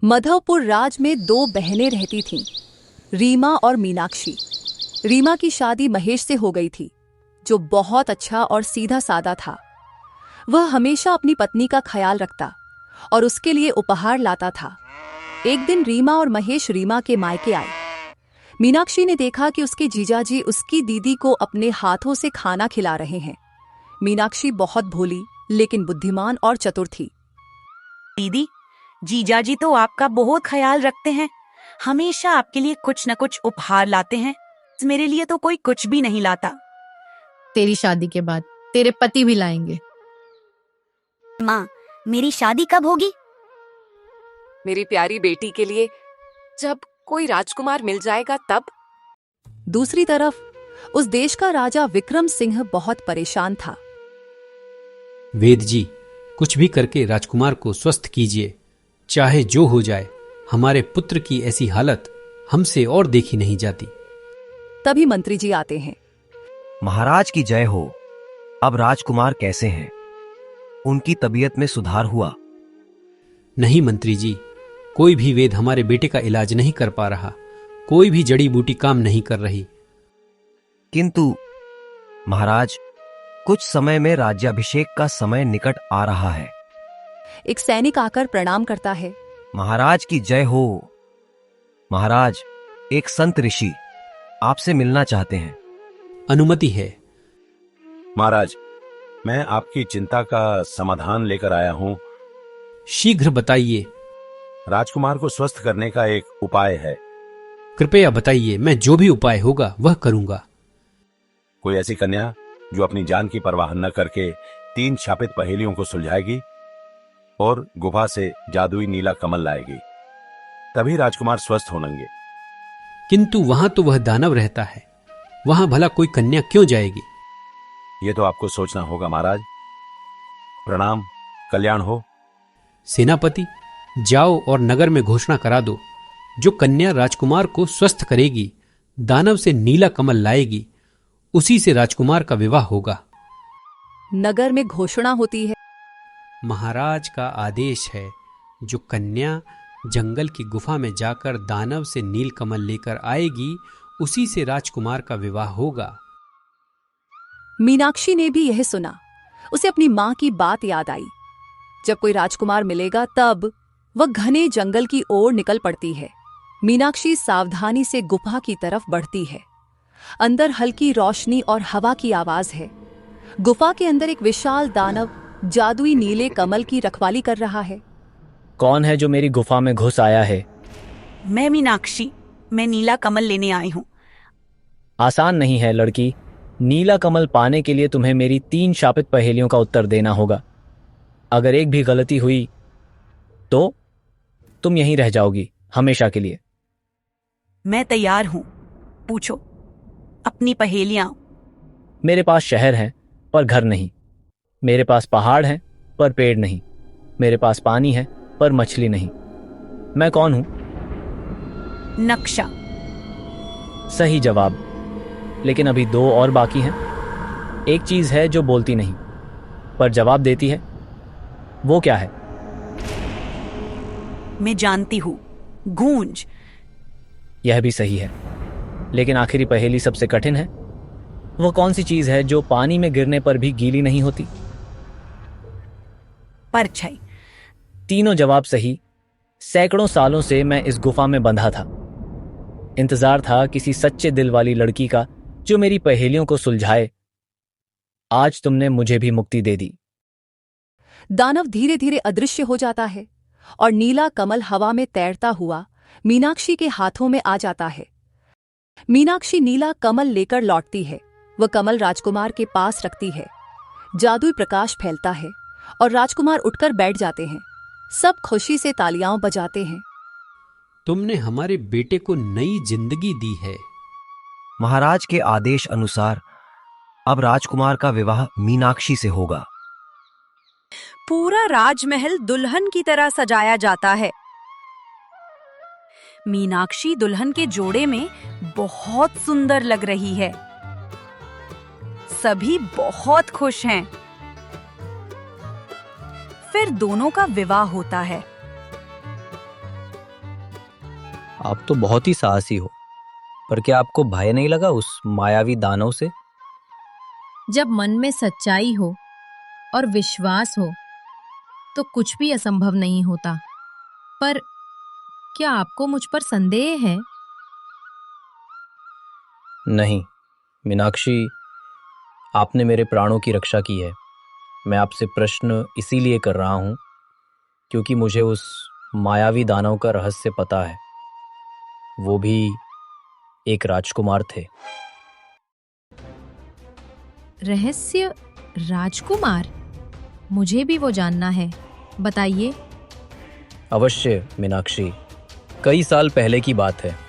मधवपुर राज में दो बहनें रहती थीं, रीमा और मीनाक्षी। रीमा की शादी महेश से हो गई थी, जो बहुत अच्छा और सीधा सादा था। वह हमेशा अपनी पत्नी का ख्याल रखता और उसके लिए उपहार लाता था। एक दिन रीमा और महेश रीमा के मायके आए। मीनाक्षी ने देखा कि उसके जीजाजी उसकी दीदी को अपने हाथों से खाना खिला रहे हैं। मीनाक्षी बहुत भोली लेकिन बुद्धिमान और चतुर थी। दीदी, जीजाजी तो आपका बहुत ख्याल रखते हैं, हमेशा आपके लिए कुछ न कुछ उपहार लाते हैं। मेरे लिए तो कोई कुछ भी नहीं लाता। तेरी शादी के बाद तेरे पति भी लाएंगे। माँ, मेरी शादी कब होगी? मेरी प्यारी बेटी के लिए जब कोई राजकुमार मिल जाएगा तब। दूसरी तरफ उस देश का राजा विक्रम सिंह बहुत परेशान था। वेद जी, कुछ भी करके राजकुमार को स्वस्थ कीजिए, चाहे जो हो जाए। हमारे पुत्र की ऐसी हालत हमसे और देखी नहीं जाती। तभी मंत्री जी आते हैं। महाराज की जय हो। अब राजकुमार कैसे हैं? उनकी तबीयत में सुधार हुआ? नहीं मंत्री जी, कोई भी वेद हमारे बेटे का इलाज नहीं कर पा रहा। कोई भी जड़ी बूटी काम नहीं कर रही। किंतु महाराज, कुछ समय में राज्याभिषेक का समय निकट आ रहा है। एक सैनिक आकर प्रणाम करता है। महाराज की जय हो। महाराज, एक संत ऋषि आपसे मिलना चाहते हैं। अनुमति है। महाराज, मैं आपकी चिंता का समाधान लेकर आया हूं। शीघ्र बताइए। राजकुमार को स्वस्थ करने का एक उपाय है। कृपया बताइए, मैं जो भी उपाय होगा वह करूंगा। कोई ऐसी कन्या जो अपनी जान की परवाह न करके 3 शापित पहेलियों को सुलझाएगी और गुफा से जादुई नीला कमल लाएगी, तभी राजकुमार स्वस्थ होंगे। किंतु वहां तो वह दानव रहता है, वहां भला कोई कन्या क्यों जाएगी? ये तो आपको सोचना होगा महाराज। प्रणाम, कल्याण हो। सेनापति, जाओ और नगर में घोषणा करा दो, जो कन्या राजकुमार को स्वस्थ करेगी, दानव से नीला कमल लाएगी, उसी से राजकुमार का विवाह होगा। नगर में घोषणा होती है। महाराज का आदेश है, जो कन्या जंगल की गुफा में जाकर दानव से नील कमल लेकर आएगी, उसी से राजकुमार का विवाह होगा। मीनाक्षी ने भी यह सुना। उसे अपनी मां की बात याद आई। जब कोई राजकुमार मिलेगा तब वह घने जंगल की ओर निकल पड़ती है। मीनाक्षी सावधानी से गुफा की तरफ बढ़ती है। अंदर हल्की रोशनी और हवा की आवाज है। गुफा के अंदर एक विशाल दानव जादुई नीले कमल की रखवाली कर रहा है। कौन है जो मेरी गुफा में घुस आया है? मैं मीनाक्षी, मैं नीला कमल लेने आई हूँ। आसान नहीं है लड़की। नीला कमल पाने के लिए तुम्हें मेरी 3 शापित पहेलियों का उत्तर देना होगा। अगर एक भी गलती हुई तो तुम यहीं रह जाओगी हमेशा के लिए। मैं तैयार हूँ, पूछो अपनी पहेलियां। मेरे पास शहर है पर घर नहीं। मेरे पास पहाड़ है पर पेड़ नहीं। मेरे पास पानी है पर मछली नहीं। मैं कौन हूं? नक्शा। सही जवाब। लेकिन अभी 2 और बाकी हैं। एक चीज है जो बोलती नहीं पर जवाब देती है। वो क्या है? मैं जानती हूँ, गूंज। यह भी सही है, लेकिन आखिरी पहेली सबसे कठिन है। वो कौन सी चीज है जो पानी में गिरने पर भी गीली नहीं होती? परछाई। तीनों जवाब सही। सैकड़ों सालों से मैं इस गुफा में बंधा था। इंतजार था किसी सच्चे दिल वाली लड़की का जो मेरी पहेलियों को सुलझाए। आज तुमने मुझे भी मुक्ति दे दी। दानव धीरे धीरे अदृश्य हो जाता है और नीला कमल हवा में तैरता हुआ मीनाक्षी के हाथों में आ जाता है। मीनाक्षी नीला कमल लेकर लौटती है। वह कमल राजकुमार के पास रखती है। जादुई प्रकाश फैलता है और राजकुमार उठकर बैठ जाते हैं। सब खुशी से तालियां बजाते हैं। तुमने हमारे बेटे को नई जिंदगी दी है। महाराज के आदेश अनुसार अब राजकुमार का विवाह मीनाक्षी से होगा। पूरा राजमहल दुल्हन की तरह सजाया जाता है। मीनाक्षी दुल्हन के जोड़े में बहुत सुंदर लग रही है। सभी बहुत खुश हैं। फिर दोनों का विवाह होता है। आप तो बहुत ही साहसी हो, पर क्या आपको भय नहीं लगा उस मायावी दानव से? जब मन में सच्चाई हो और विश्वास हो तो कुछ भी असंभव नहीं होता। पर क्या आपको मुझ पर संदेह है? नहीं मीनाक्षी, आपने मेरे प्राणों की रक्षा की है। मैं आपसे प्रश्न इसीलिए कर रहा हूं क्योंकि मुझे उस मायावी दानव का रहस्य पता है। वो भी एक राजकुमार थे। रहस्य? राजकुमार? मुझे भी वो जानना है, बताइए। अवश्य मीनाक्षी, कई साल पहले की बात है।